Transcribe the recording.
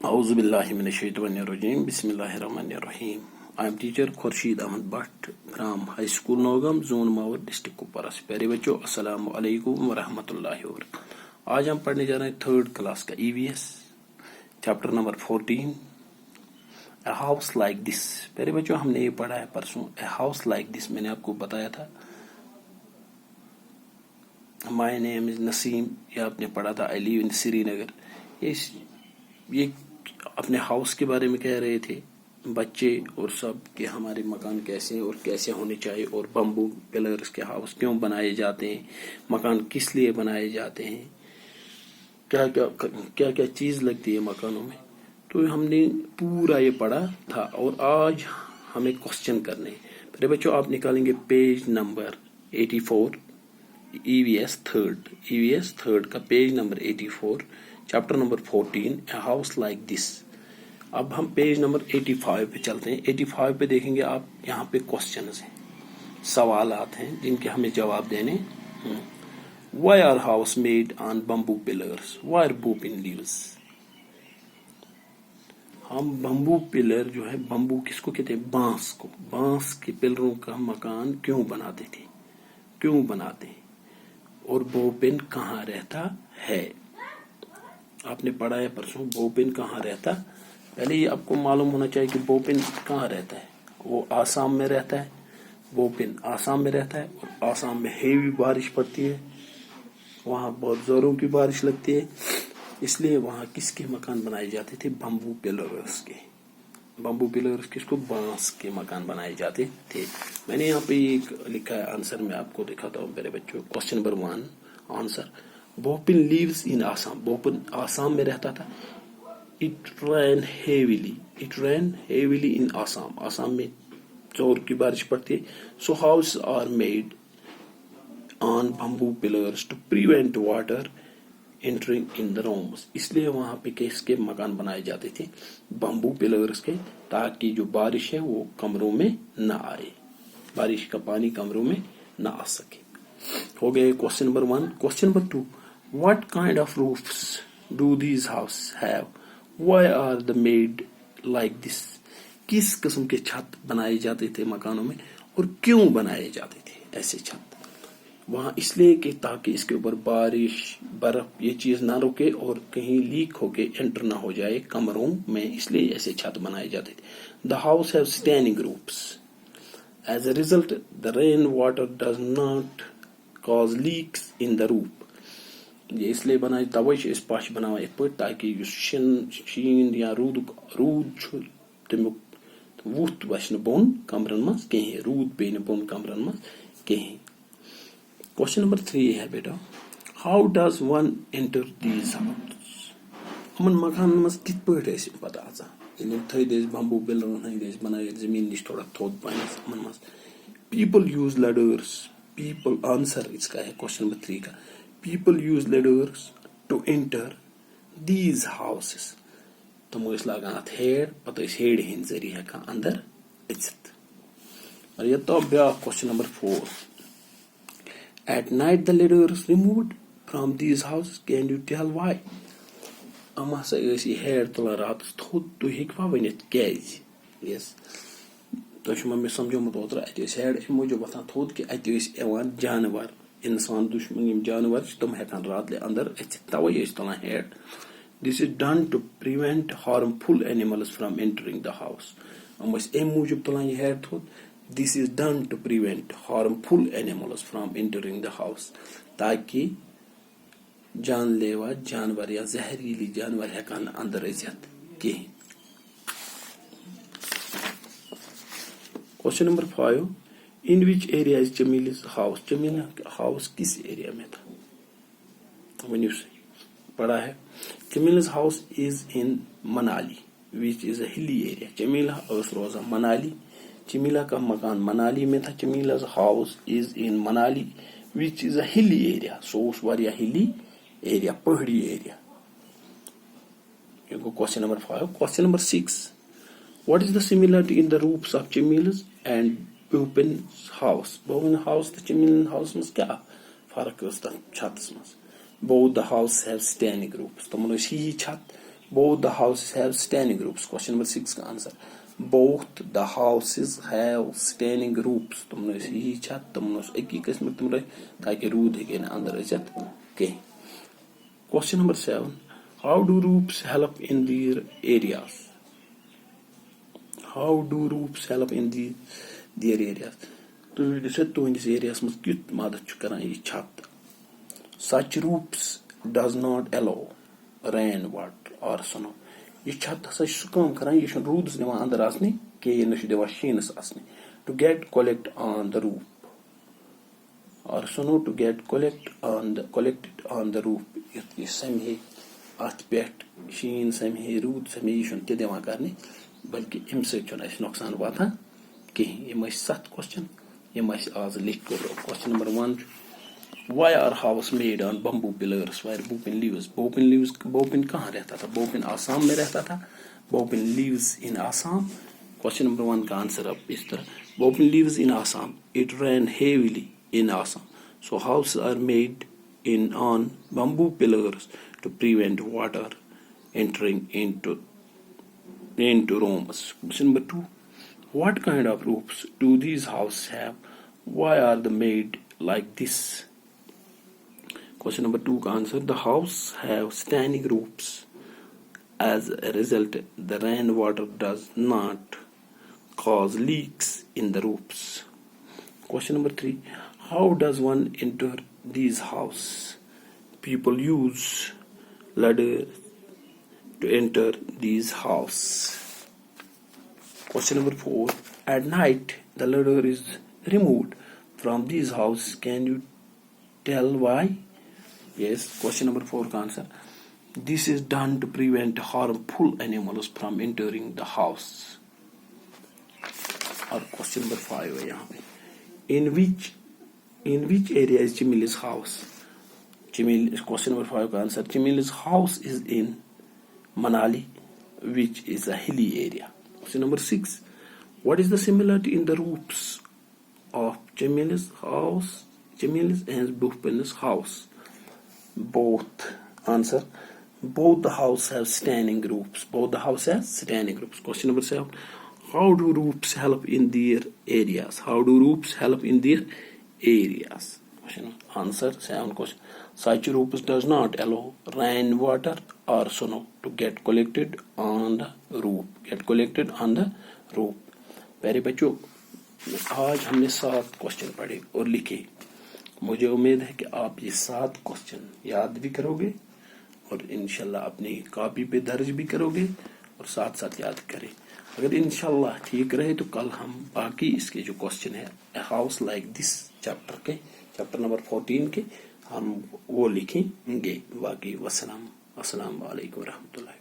Auzubillahiminashaitanirrajim. Bismillahirrahmanirrahim. I am teacher Khurshid Ahmad Bhatt from High School Nogam, Zone Mawar, District Kupara से। प्यारे बच्चों, अस्सलाम वालेकुम वरहमतुल्लाहि वबरकातुहू। आज हम पढ़ने जा रहे हैं थर्ड क्लास का EVS chapter number 14, A House Like This। प्यारे बच्चों, हमने ये पढ़ा है परसों। A House Like This मैंने आपको बताया था। My name is Naseem, ये आपने पढ़ा था। I live in Srinagar. ये अपने हाउस के बारे में कह रहे थे बच्चे और सब कि हमारे मकान कैसे और कैसे होने चाहिए, और बम्बू पिलर्स के हाउस क्यों बनाए जाते हैं, मकान किस लिए बनाए जाते हैं, क्या क्या चीज लगती है मकानों में। तो हमने पूरा ये पढ़ा था और आज हमें क्वेश्चन करने। फिर बच्चों, आप निकालेंगे पेज नंबर 84, EVS थर्ड का page number 84, chapter number 14, A House Like This। अब हम पेज नंबर 85 पे चलते हैं। 85 पे देखेंगे आप, यहाँ पे क्वेश्चंस हैं, सवालात हैं जिनके हमें जवाब देने। Why are house made on bamboo pillars? Why are bamboo leaves? हम बम्बू पिलर जो है, बम्बू किसको कहते हैं? बांस को। बांस के पिलरों का मकान क्यों बनाते थे, क्यों बनाते हैं, और बोपिन कहाँ रहता है? आपने पढ़ा है परसों बोपिन कहाँ रहता। पहले ये आपको मालूम होना चाहिए कि बोपिन कहाँ रहता है। वो आसाम में रहता है। बोपिन आसाम में रहता है और आसाम में हेवी बारिश पड़ती है, वहाँ बहुत जोरों की बारिश लगती है, इसलिए वहाँ किसके मकान बनाए जाते थे? बम्बू पिलर्स के। बम्बू पिलर्स किसको? बांस के मकान बनाए जाते थे। मैंने यहाँ पे एक लिखा है, आंसर मैं आपको दिखाता हूँ मेरे बच्चों। Question number 1 answer, Bopin lives in Assam. Bopin Assam में रहता था। It rain heavily in Assam. Assam में जोर की बारिश पड़ती है। So house are made on bamboo pillars to prevent water entering in the rooms. इसलिए वहां पे किसके मकान बनाए जाते थे? बम्बू पिलर्स के, ताकि जो बारिश है वो कमरों में न आए, बारिश का पानी कमरों में न आ सके। हो गए question number 1। Question number 2, what kind of roofs do these house have? Why are the made like this? किस किस्म के छत बनाए जाते थे मकानों में, और क्यों बनाए जाते थे ऐसे छत? वहां इसलिए कि ताकि इसके ऊपर बारिश, बर्फ, ये चीज ना रुके और कहीं लीक होके एंटर ना हो जाए कमरों में, इसलिए ऐसे छत बनाए जाते थे। The house have standing roofs. As a result the rain water does not cause leaks in the roof. ये इसलिए बनाए, तवे इस पश बनावा एक पे, ताकि शीन या रूद तमुक वुत वस बोन कमरन मज कहीं, रूद पे बोन कमरन मज कहीं। क्वेश्चन नंबर 3 है बेटा, how does one enter these house? हमन मकान मज कित पे पता आजा थे बम्बू पिलर बनाए जमीन निश थोड़ा थोद पास हमन मज। People use ladders. People answer इसका है क्वेश्चन नंबर 3 का। People use ladders to enter these houses. तुम लगान अत हेड, पत हेड हिंद जरिए हेकान अंदर अचित। और ये तो ब्या question number 4, at night the ladders removed from these houses, can you tell why? Am hasa ys ये हेड तुला रात थोद, तु हेकवा वनित कैज? यस, तो मे समझोमुत ओतर अत हेड अम मूजूब वथान थोद कि अत यवान जानवर, इंसान दुश्मन यम जानवर तुम हेकान रात ले अंदर अचित, तवे तुलान head. This is done to prevent harmful animals from entering the house. अम मूजूब तुलान ये हेड थोद। This is done to prevent harmful animals from entering the house, ताकि जानलेवा जानवर या जहरीली जानवर हेकान अंदर अचित कहीं। Question number 5, in which area is Jamil's house? Jamil house किस एरिया में था? वनियो से पढ़ा है। Jamil's house is in Manali, which is a hilly area. Jamila रोजा मनाली, जमीला का मकान मनाली में था। Jamila's house is in Manali which is a hilly area. So वारिया हिली एरिया, पहाड़ी area. Question number 5। Question number 6, what is the similarity in the roofs of Jamil's and Bopin's house? Bopin house तो Jamil house में क्या फर्क छत? Both the house have standing roofs. तमन ही छत, both the houses have standing roofs. Question number 6 का answer, both the houses have standing roofs. तुमने यही छत तुमने एक ही किस्म तुमने ताकि रूद है कि ना अंदर इज्जत के. Question number 7, how do roofs help in their areas? How do roofs help in their areas? तुहंदिस एरियास मज क्युत मदद करान यह छत. Such roofs does not allow rain water or snow. यह छत हसा सु काम करान यह रूदस दिवान अंदर आसने के यह न दिवान शीनस आसने. To get collect on the roof or snow to get collected on the roof. यह समे अत पे शीन समे रूद समे यह तह दिवान करने बल्कि अम सत नुकसान वातान कहीं. यम 7 क्वेश्चन यम आज लिख कर. Question number 1, why are houses made on bamboo pillars where bopin lives? Bopin कहाँ रहता था? Bopin आसाम में रहता था. Bopin lives in Assam. Question number 1 का आंसर अब इस तरह, Bopin lives in Assam. It rain heavily in Assam, so houses are made on bamboo pillars to prevent water entering into rooms. Question number 2, what kind of roofs do these houses have? Why are they made like this? Question number 2 का answer, the house have standing roofs. As a result, the rainwater does not cause leaks in the roofs. Question number 3, how does one enter these houses? People use ladder to enter these houses. Question number 4, at night the ladder is removed from these houses. Can you tell why? Yes. Question number 4 का answer, this is done to prevent harmful animals from entering the house. और question number 5 है यहाँ पे, in which area is Chimili's house? Question number 5 का answer, Chimili's house is in Manali, which is a hilly area. Question number 6, what is the similarity in the roofs of Chimili's and Bhupin's house? Both. Answer, both the houses have standing roofs. Question number 7, how do roofs help in their areas? Question answer 7 question, such roofs does not allow rain water or snow to get collected on the roof. प्यारे बच्चों, आज हमने 7 question पढ़े और लिखे. मुझे उम्मीद है कि आप ये 7 क्वेश्चन याद भी करोगे और इंशाल्लाह अपनी कॉपी पे दर्ज भी करोगे और साथ साथ याद करें. अगर इंशाल्लाह ठीक रहे तो कल हम बाकी इसके जो क्वेश्चन है a house like this chapter number 14 के हम वो लिखेंगे. बाकी अस्सलाम वालेकुम रहमतुल्लाह.